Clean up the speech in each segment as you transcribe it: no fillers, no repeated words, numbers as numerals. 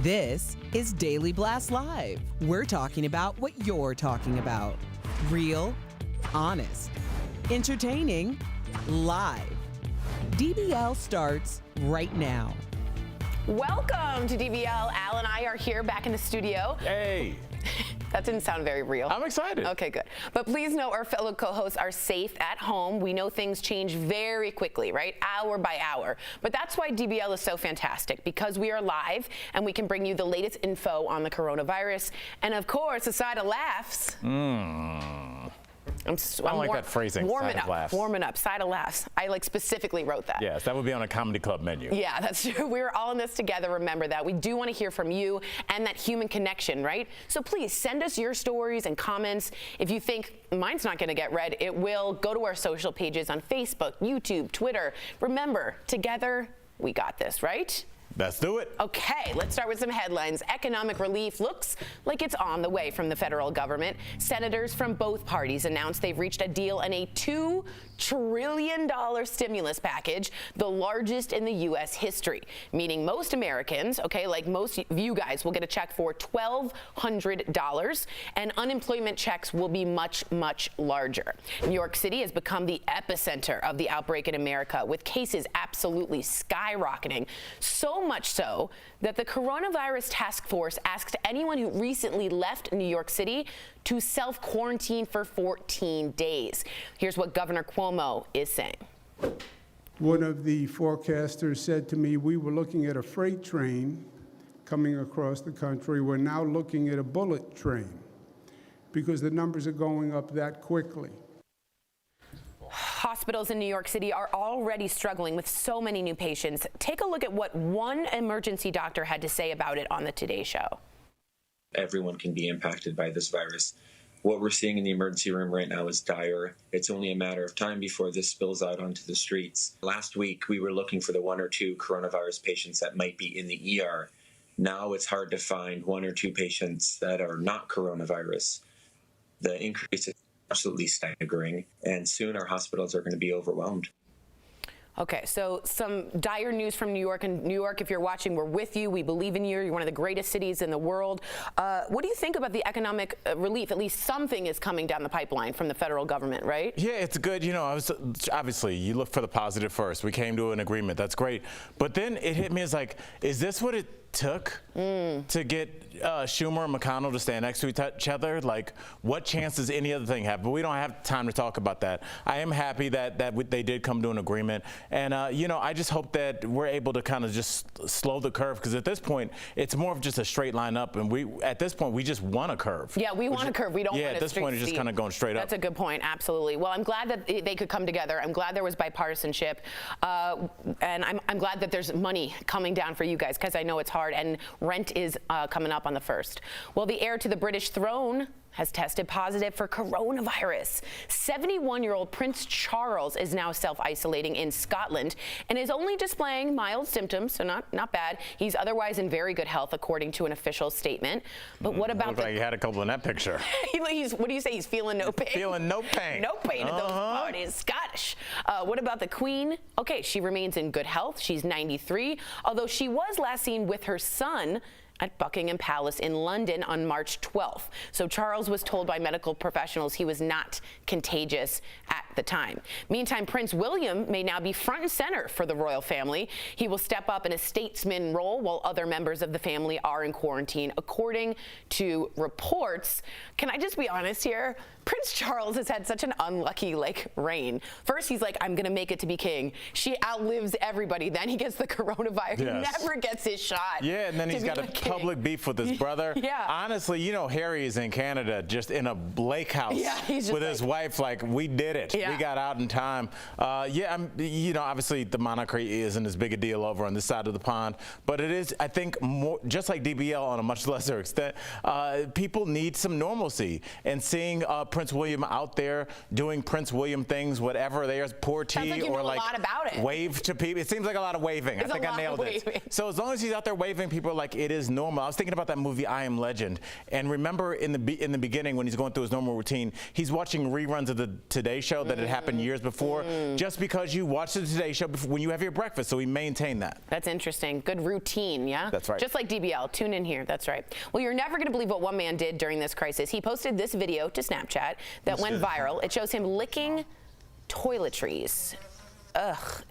This is Daily Blast Live. We're talking about what you're talking about. Real, honest, entertaining, live. DBL starts right now. Welcome to DBL. Al and I are here back in the studio. Hey. That didn't sound very real. I'm excited. Okay, good. But please know our fellow co-hosts are safe at home. We know things change very quickly, right? Hour by hour. But that's why DBL is so fantastic, because we are live and we can bring you the latest info on the coronavirus. And of course, a side of laughs. I don't like that phrasing, Warming side of laughs. Warming up, side of laughs. I specifically wrote that. Yes, that would be on a comedy club menu. Yeah, that's true. We're all in this together. Remember that. We do want to hear from you and that human connection, right? So please send us your stories and comments. If you think mine's not going to get read, it will. Go to our social pages on Facebook, YouTube, Twitter. Remember, together, we got this, right? Let's do it. Okay, let's start with some headlines. Economic relief looks like it's on the way from the federal government. Senators from both parties announced they've reached a deal on a $2 trillion stimulus package, the largest in the U.S. history, meaning most Americans, like most of you guys, will get a check for $1,200, and unemployment checks will be much, much larger. New York City has become the epicenter of the outbreak in America, with cases absolutely skyrocketing, so much so that the coronavirus task force asked anyone who recently left New York City to self-quarantine for 14 days. Here's what Governor Cuomo is saying. One of the forecasters said to me, we were looking at a freight train coming across the country. We're now looking at a bullet train because the numbers are going up that quickly. Hospitals in New York City are already struggling with so many new patients. Take a look at what one emergency doctor had to say about it on the Today Show. Everyone can be impacted by this virus. What we're seeing in the emergency room right now is dire. It's only a matter of time before this spills out onto the streets. Last week, we were looking for the 1 or 2 coronavirus patients that might be in the ER. Now it's hard to find 1 or 2 patients that are not coronavirus. The increase is absolutely staggering, and soon our hospitals are going to be overwhelmed. Okay, so some dire news from New York. And New York, if you're watching, we're with you. We believe in you. You're one of the greatest cities in the world. What do you think about the economic relief? At least something is coming down the pipeline from the federal government, right? Yeah, it's good. You know, obviously, you look for the positive first. We came to an agreement. That's great. But then it hit me as like, is this what it took to get Schumer and McConnell to stand next to each other? Like, what chance does any other thing have? But we don't have time to talk about that. I am happy that they did come to an agreement. And, you know, I just hope that we're able to kind of just slow the curve, because at this point, it's more of just a straight line up. And at this point, we just want a curve. Yeah, we want a curve. We don't want a straight. Yeah, at this point, it's just kind of going straight up. That's a good point. Absolutely. Well, I'm glad that they could come together. I'm glad there was bipartisanship. And I'm glad that there's money coming down for you guys, because I know it's hard. And rent is coming up on the 1st. Well, the heir to the British throne has tested positive for coronavirus. 71-year-old Prince Charles is now self-isolating in Scotland and is only displaying mild symptoms, so not bad. He's otherwise in very good health, according to an official statement. But what about Looked like he had a couple in that picture. What do you say? He's feeling no pain? Feeling no pain. No pain at those parties. Scottish. What about the Queen? Okay, she remains in good health. She's 93, although she was last seen with her son at Buckingham Palace in London on March 12th. So Charles was told by medical professionals he was not contagious at the time. Meantime, Prince William may now be front and center for the royal family. He will step up in a statesman role while other members of the family are in quarantine, according to reports. Can I just be honest here? Prince Charles has had such an unlucky reign. First, he's like, I'm going to make it to be king. She outlives everybody. Then he gets the coronavirus. Yes. He never gets his shot. Yeah, and then he's got a public beef with his brother. Yeah. Honestly, you know, Harry is in Canada just in a lake house with his wife. Like, we did it. Yeah. We got out in time. You know, obviously the monarchy isn't as big a deal over on this side of the pond, but it is, I think, more just like DBL on a much lesser extent. People need some normalcy, and seeing Prince William out there doing Prince William things, whatever. There's pour tea Sounds like you or know like a lot about it. wave to people. It seems like a lot of waving. It's I think a I lot nailed of it. waving. So as long as he's out there waving, people are like, it is normal. I was thinking about that movie I Am Legend, and remember in the beginning when he's going through his normal routine, he's watching reruns of the Today Show that had happened years before, just because you watch the Today Show before, when you have your breakfast. So he maintained that. That's interesting. Good routine, yeah? That's right. Just like DBL. Tune in here. That's right. Well, you're never going to believe what one man did during this crisis. He posted this video to Snapchat that went viral. It shows him licking toiletries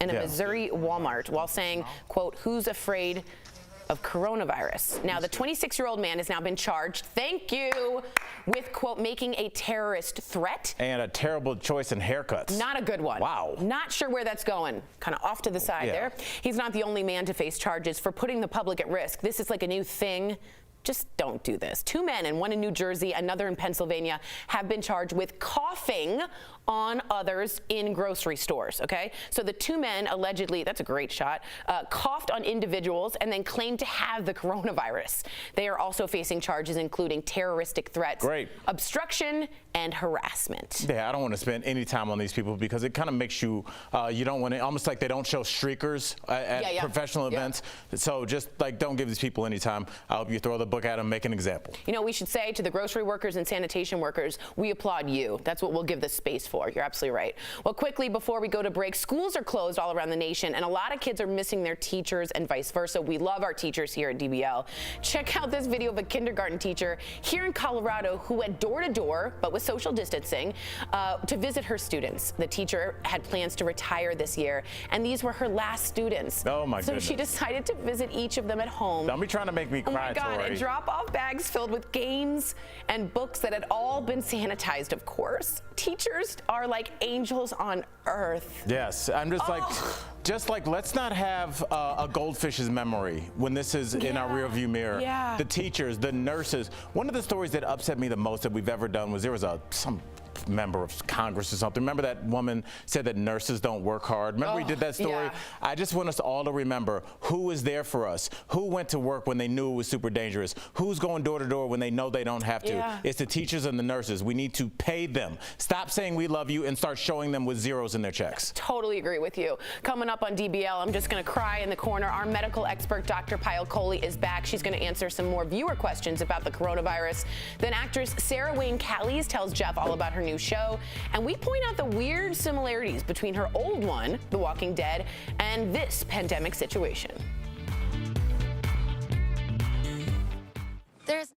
in a Missouri Walmart while saying, quote, "Who's afraid of coronavirus?" Now, the 26-year-old man has now been charged, thank you, with, quote, making a terrorist threat. And a terrible choice in haircuts. Not a good one. Wow. Not sure where that's going. Kind of off to the side there. He's not the only man to face charges for putting the public at risk. This is like a new thing. Just don't do this. 2 men, and one in New Jersey, another in Pennsylvania, have been charged with coughing on others in grocery stores, okay? So the 2 men allegedly, that's a great shot, coughed on individuals and then claimed to have the coronavirus. They are also facing charges including terroristic threats, obstruction, and harassment. Yeah, I don't want to spend any time on these people because it kind of makes you, you don't want to, almost like they don't show streakers at professional events. So just like, don't give these people any time. I hope you throw the book at them, make an example. You know, we should say to the grocery workers and sanitation workers, we applaud you. That's what we'll give this space for. You're absolutely right. Well, quickly before we go to break, schools are closed all around the nation, and a lot of kids are missing their teachers and vice versa. We love our teachers here at DBL. Check out this video of a kindergarten teacher here in Colorado who went door to door, but with social distancing, to visit her students. The teacher had plans to retire this year, and these were her last students. Oh my goodness. So she decided to visit each of them at home. Don't be trying to make me cry, Oh my God, Tori. and drop off bags filled with games and books that had all been sanitized, of course. Teachers are like angels on earth. Yes, I'm just like, let's not have a goldfish's memory when this is in our rearview mirror. Yeah. The teachers, the nurses. One of the stories that upset me the most that we've ever done was there was some member of Congress or something. Remember that woman said that nurses don't work hard? Remember we did that story? Yeah. I just want us all to remember who was there for us, who went to work when they knew it was super dangerous, who's going door to door when they know they don't have to. Yeah. It's the teachers and the nurses. We need to pay them. Stop saying we love you and start showing them with zeros in their checks. Totally agree with you. Coming up on DBL, I'm just going to cry in the corner. Our medical expert, Dr. Pallet is back. She's going to answer some more viewer questions about the coronavirus. Then actress Sarah Wayne Callies tells Jeff all about her new show. And we point out the weird similarities between her old one, The Walking Dead, and this pandemic situation. There's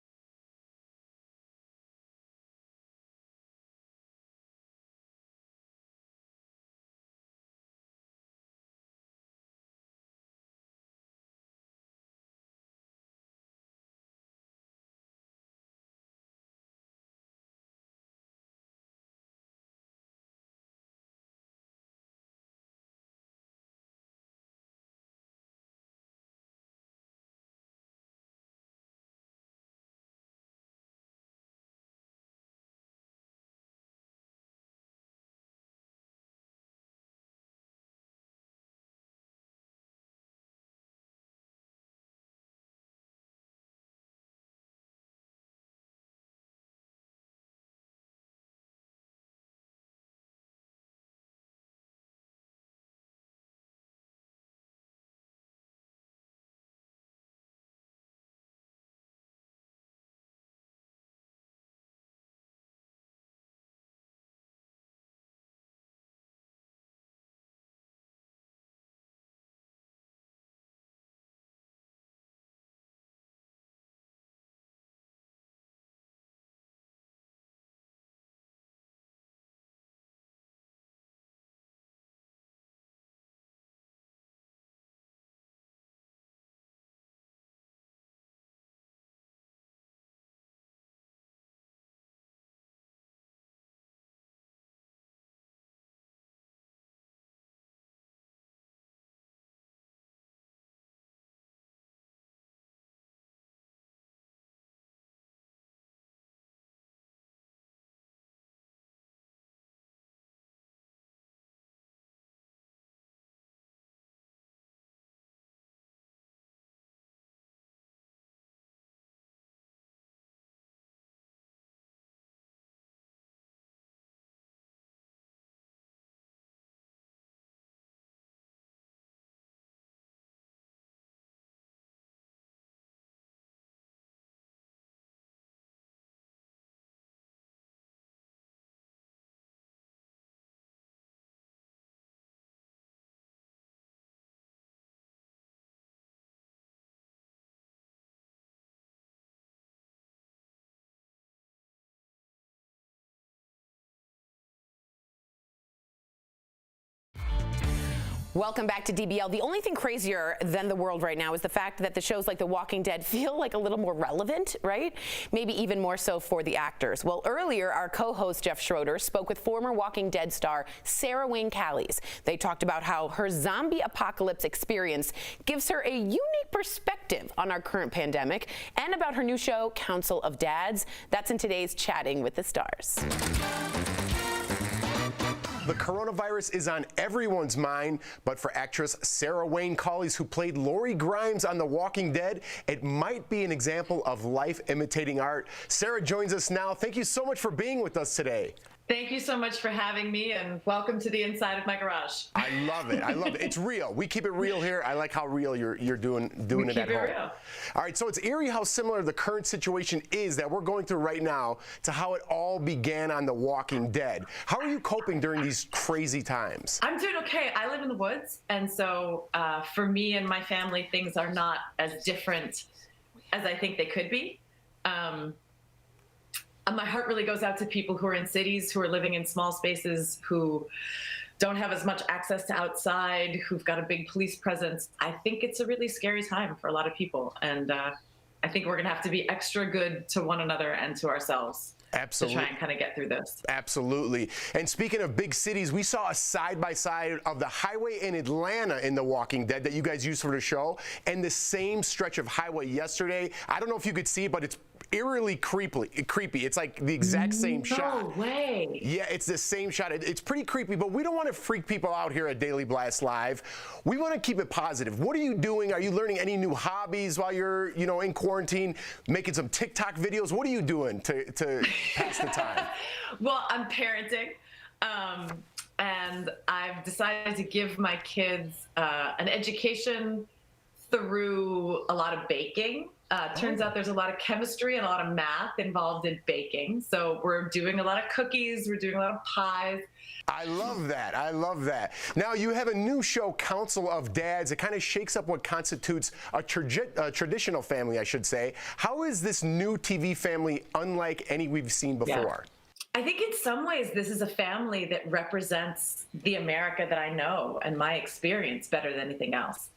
Welcome back to DBL. The only thing crazier than the world right now is the fact that the shows like The Walking Dead feel like a little more relevant, right? Maybe even more so for the actors. Well, earlier, our co-host Jeff Schroeder spoke with former Walking Dead star Sarah Wayne Callies. They talked about how her zombie apocalypse experience gives her a unique perspective on our current pandemic and about her new show, Council of Dads. That's in today's Chatting with the Stars. The coronavirus is on everyone's mind, but for actress Sarah Wayne Callies, who played Lori Grimes on The Walking Dead, it might be an example of life imitating art. Sarah joins us now. Thank you so much for being with us today. Thank you so much for having me, and welcome to the inside of my garage. I love it. I love it. It's real. We keep it real here. I like how real you're doing it at home. Keep it real. All right, so it's eerie how similar the current situation is that we're going through right now to how it all began on The Walking Dead. How are you coping during these crazy times? I'm doing okay. I live in the woods, and so for me and my family, things are not as different as I think they could be. My heart really goes out to people who are in cities, who are living in small spaces, who don't have as much access to outside, who've got a big police presence. I think it's a really scary time for a lot of people. And I think we're going to have to be extra good to one another and to ourselves. Absolutely. To try and kind of get through this. Absolutely. And speaking of big cities, we saw a side-by-side of the highway in Atlanta in The Walking Dead that you guys used for the show, and the same stretch of highway yesterday. I don't know if you could see it, but it's eerily creepy. It's like the exact same shot. No way. Yeah, it's the same shot. It's pretty creepy, but we don't want to freak people out here at Daily Blast Live. We want to keep it positive. What are you doing? Are you learning any new hobbies while you're, in quarantine, making some TikTok videos? What are you doing to pass the time? Well, I'm parenting, and I've decided to give my kids an education through a lot of baking. Turns out there's a lot of chemistry and a lot of math involved in baking. So we're doing a lot of cookies, we're doing a lot of pies. I love that. I love that. Now, you have a new show, Council of Dads. It kind of shakes up what constitutes a traditional family, I should say. How is this new TV family unlike any we've seen before? I think in some ways this is a family that represents the America that I know and my experience better than anything else.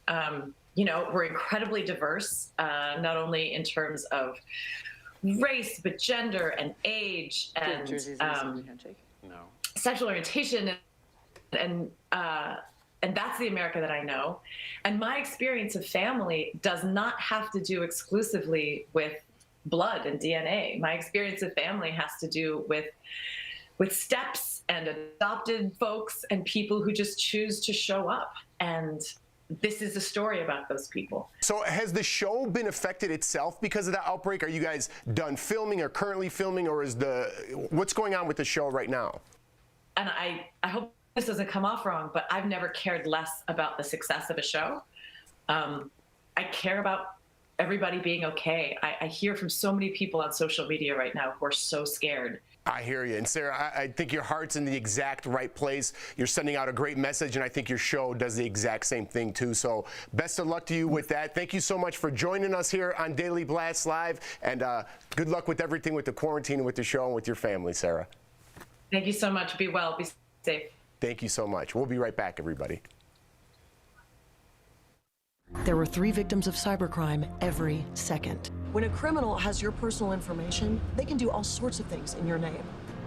We're incredibly diverse, not only in terms of race, but gender and age and sexual orientation, and that's the America that I know. And my experience of family does not have to do exclusively with blood and DNA. My experience of family has to do with steps and adopted folks and people who just choose to show up. And this is a story about those people. So has the show been affected itself because of the outbreak? Are you guys done filming or currently filming, or what's going on with the show right now? And I hope this doesn't come off wrong, but I've never cared less about the success of a show. I care about everybody being okay. I hear from so many people on social media right now who are so scared. I hear you. And Sarah, I think your heart's in the exact right place. You're sending out a great message, and I think your show does the exact same thing too. So best of luck to you with that. Thank you so much for joining us here on Daily Blast Live, and good luck with everything with the quarantine and with the show and with your family, Sarah. Thank you so much. Be well. Be safe. Thank you so much. We'll be right back, everybody. There were 3 victims of cybercrime every second. When a criminal has your personal information, they can do all sorts of things in your name.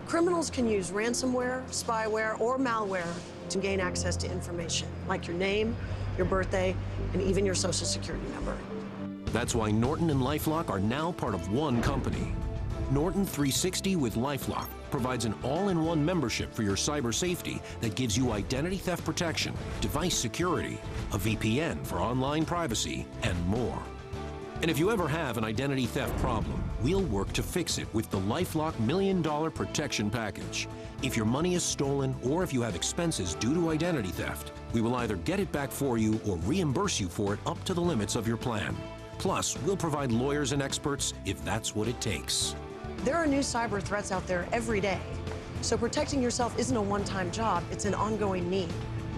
Criminals can use ransomware, spyware, or malware to gain access to information, like your name, your birthday, and even your social security number. That's why Norton and LifeLock are now part of one company. Norton 360 with LifeLock provides an all-in-one membership for your cyber safety that gives you identity theft protection, device security, a VPN for online privacy, and more. And if you ever have an identity theft problem, we'll work to fix it with the LifeLock $1 Million Protection Package. If your money is stolen or if you have expenses due to identity theft, we will either get it back for you or reimburse you for it up to the limits of your plan. Plus, we'll provide lawyers and experts if that's what it takes. There are new cyber threats out there every day. So protecting yourself isn't a one-time job, it's an ongoing need.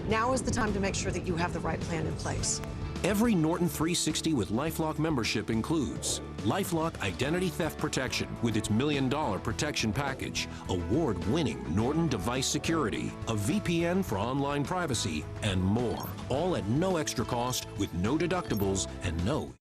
Now is the time to make sure that you have the right plan in place. Every Norton 360 with LifeLock membership includes LifeLock Identity Theft Protection with its $1 million protection package, award-winning Norton device security, a VPN for online privacy, and more. All at no extra cost with no deductibles and no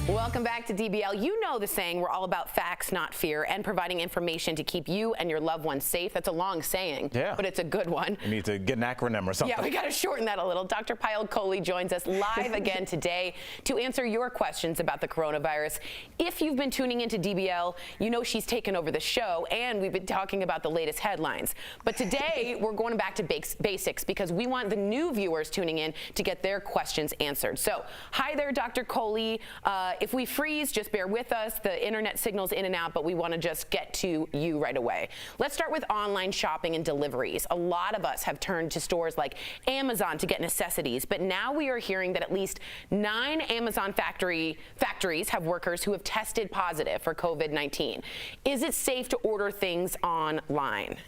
Welcome back to DBL. You know the saying, we're all about facts, not fear, and providing information to keep you and your loved ones safe. That's a long saying, but it's a good one. You need to get an acronym or something. Yeah, we got to shorten that a little. Dr. Pallet joins us live again today to answer your questions about the coronavirus. If you've been tuning into DBL, you know she's taken over the show, and we've been talking about the latest headlines. But today, we're going back to basics because we want the new viewers tuning in to get their questions answered. So, hi there, Dr. Coley. If we freeze, just bear with us. The internet signal's in and out, but we want to just get to you right away. Let's start with online shopping and deliveries. A lot of us have turned to stores like Amazon to get necessities, but now we are hearing that at least 9 Amazon factories have workers who have tested positive for COVID-19. Is it safe to order things online?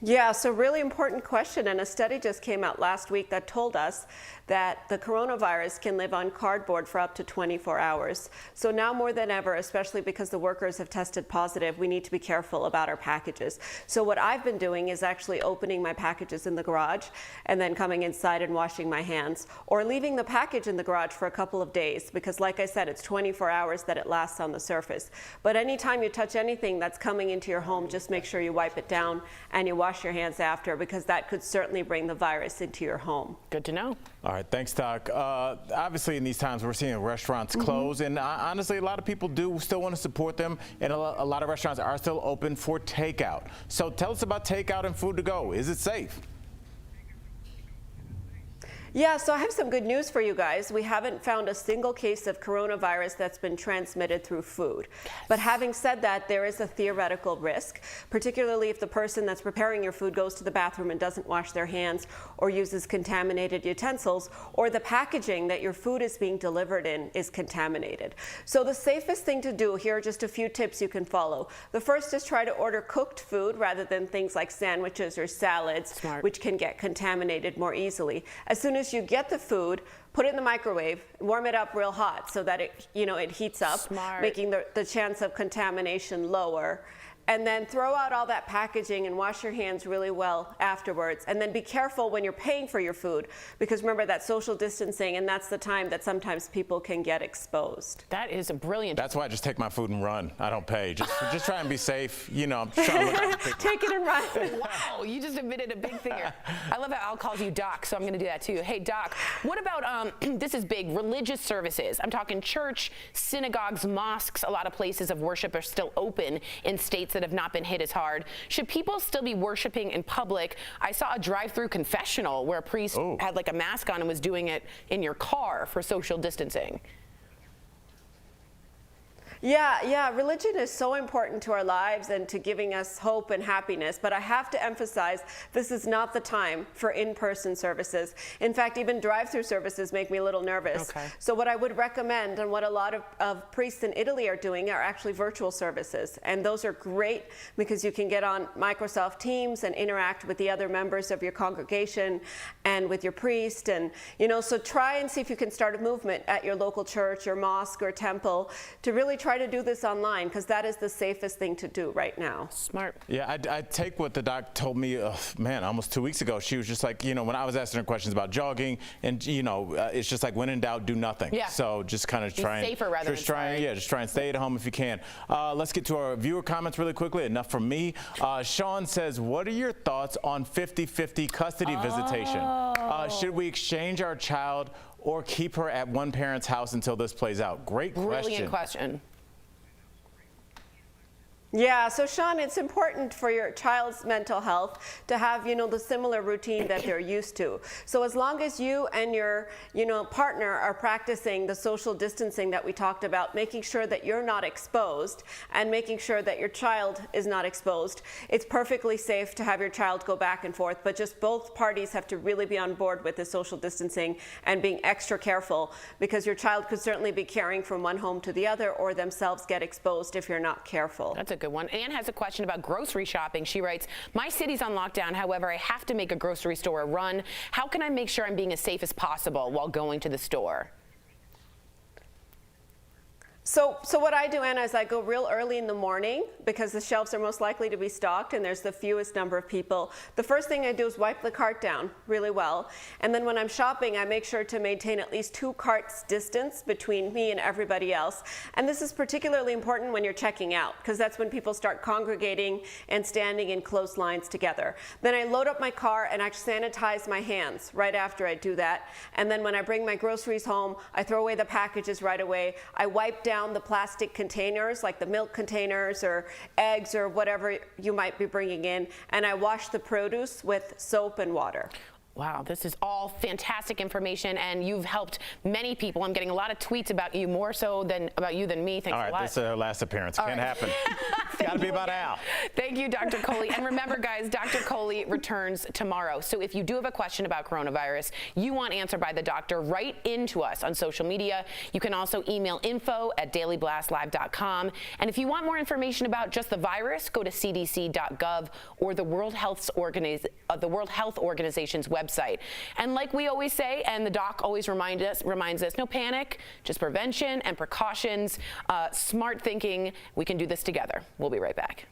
Yeah, so really important question, and a study just came out last week that told us that the coronavirus can live on cardboard for up to 24 hours. So now more than ever, especially because the workers have tested positive, we need to be careful about our packages. So what I've been doing is actually opening my packages in the garage and then coming inside and washing my hands, or leaving the package in the garage for a couple of days, because like I said, it's 24 hours that it lasts on the surface. But anytime you touch anything that's coming into your home, just make sure you wipe it down and you wash your hands after, because that could certainly bring the virus into your home. Good to know. All right, thanks, Doc. Obviously, in these times, we're seeing restaurants close, and honestly, a lot of people do still want to support them, and a lot of restaurants are still open for takeout. So tell us about takeout and food to go. Is it safe? Yeah, so I have some good news for you guys. We haven't found a single case of coronavirus that's been transmitted through food. Yes. But having said that, there is a theoretical risk, particularly if the person that's preparing your food goes to the bathroom and doesn't wash their hands or uses contaminated utensils, or the packaging that your food is being delivered in is contaminated. So the safest thing to do, here are just a few tips you can follow. The first is try to order cooked food rather than things like sandwiches or salads, which can get contaminated more easily. As soon as you get the food, put it in the microwave, warm it up real hot so that it heats up, making the chance of contamination lower. And then throw out all that packaging and wash your hands really well afterwards. And then be careful when you're paying for your food, because remember that social distancing, and that's the time that sometimes people can get exposed. That is a brilliant. That's why I just take my food and run. I don't pay. Just try and be safe. You know, I'm just trying to look at the Take it and run. Wow, you just admitted a big thing here. I love how Al calls you Doc, so I'm going to do that too. Hey, Doc, what about, this is big, religious services? I'm talking church, synagogues, mosques. A lot of places of worship are still open in states that have not been hit as hard. Should people still be worshiping in public? I saw a drive-through confessional where a priest had like a mask on and was doing it in your car for social distancing. Yeah, religion is so important to our lives and to giving us hope and happiness, but I have to emphasize this is not the time for in-person services. In fact, even drive-through services make me a little nervous. Okay. So what I would recommend, and what a lot of priests in Italy are doing, are actually virtual services. And those are great because you can get on Microsoft Teams and interact with the other members of your congregation and with your priest. And, so try and see if you can start a movement at your local church or mosque or temple to really try try to do this online because that is the safest thing to do right now. Smart. Yeah, I take what the doc told me, man, almost 2 weeks ago. She was just like, when I was asking her questions about jogging, and it's just like, when in doubt, do nothing. Yeah. So just kind of try and safer rather than sorry. just try and stay at home if you can. Let's get to our viewer comments really quickly. Enough from me. Sean says, what are your thoughts on 50-50 custody visitation? Should we exchange our child or keep her at one parent's house until this plays out? Great question. Brilliant question. Yeah, so Sean, it's important for your child's mental health to have, the similar routine that they're used to. So as long as you and your, partner are practicing the social distancing that we talked about, making sure that you're not exposed and making sure that your child is not exposed, it's perfectly safe to have your child go back and forth, but just both parties have to really be on board with the social distancing and being extra careful, because your child could certainly be carrying from one home to the other or themselves get exposed if you're not careful. That's a good one. Anne has a question about grocery shopping. She writes, my city's on lockdown. However, I have to make a grocery store a run. How can I make sure I'm being as safe as possible while going to the store? So what I do, Anna, is I go real early in the morning because the shelves are most likely to be stocked and there's the fewest number of people. The first thing I do is wipe the cart down really well. And then when I'm shopping, I make sure to maintain at least 2 carts distance between me and everybody else. And this is particularly important when you're checking out, because that's when people start congregating and standing in close lines together. Then I load up my car and I sanitize my hands right after I do that. And then when I bring my groceries home, I throw away the packages right away. I wipe down the plastic containers, like the milk containers or eggs or whatever you might be bringing in, and I wash the produce with soap and water. Wow, this is all fantastic information, and you've helped many people. I'm getting a lot of tweets about you, more so than about you than me. Thanks a lot. All right, this is our last appearance. Can't happen. It's got to be about Al. Thank you, Dr. Coley. And remember, guys, Dr. Coley returns tomorrow. So if you do have a question about coronavirus you want answered by the doctor, write into us on social media. You can also email info@dailyblastlive.com. And if you want more information about just the virus, go to cdc.gov or the World Health Organization's website. And like we always say, and the doc always reminds us, no panic, just prevention and precautions, smart thinking. We can do this together. We'll be right back.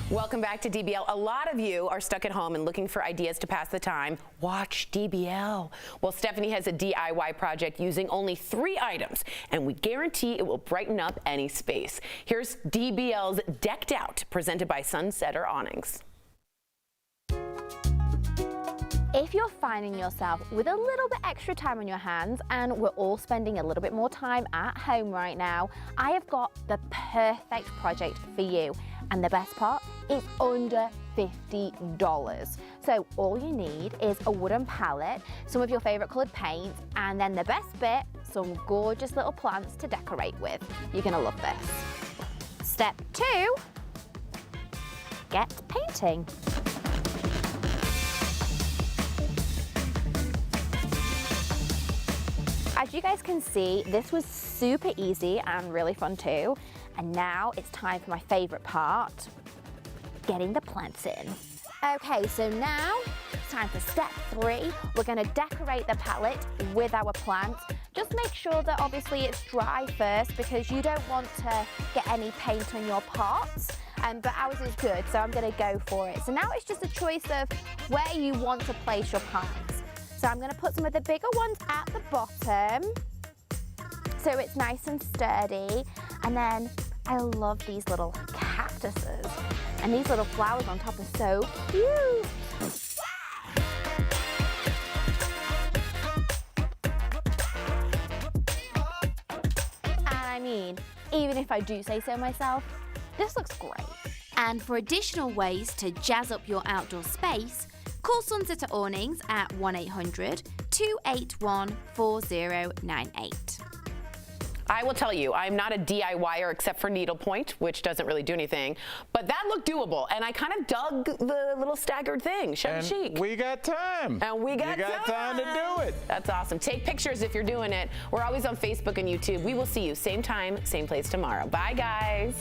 Welcome back to DBL. A lot of you are stuck at home and looking for ideas to pass the time. Watch DBL. Well, Stephanie has a DIY project using only 3 items, and we guarantee it will brighten up any space. Here's DBL's Decked Out, presented by Sunsetter Awnings. If you're finding yourself with a little bit extra time on your hands, and we're all spending a little bit more time at home right now, I have got the perfect project for you. And the best part, it's under $50. So all you need is a wooden pallet, some of your favorite colored paints, and then the best bit, some gorgeous little plants to decorate with. You're gonna love this. Step 2, get painting. As you guys can see, this was super easy and really fun too. And now it's time for my favorite part, getting the plants in. Okay, so now it's time for step 3. We're gonna decorate the pallet with our plants. Just make sure that obviously it's dry first, because you don't want to get any paint on your pots. But ours is good, so I'm gonna go for it. So now it's just a choice of where you want to place your plants. So I'm gonna put some of the bigger ones at the bottom, so it's nice and sturdy. And then I love these little cactuses, and these little flowers on top are so cute. And I mean, even if I do say so myself, this looks great. And for additional ways to jazz up your outdoor space, call Sunsetter Awnings at 1-800-281-4098. I will tell you, I'm not a DIYer except for needlepoint, which doesn't really do anything, but that looked doable, and I kind of dug the little staggered thing. Chevy chic. We got time. And we got time to do it. That's awesome. Take pictures if you're doing it. We're always on Facebook and YouTube. We will see you same time, same place tomorrow. Bye, guys.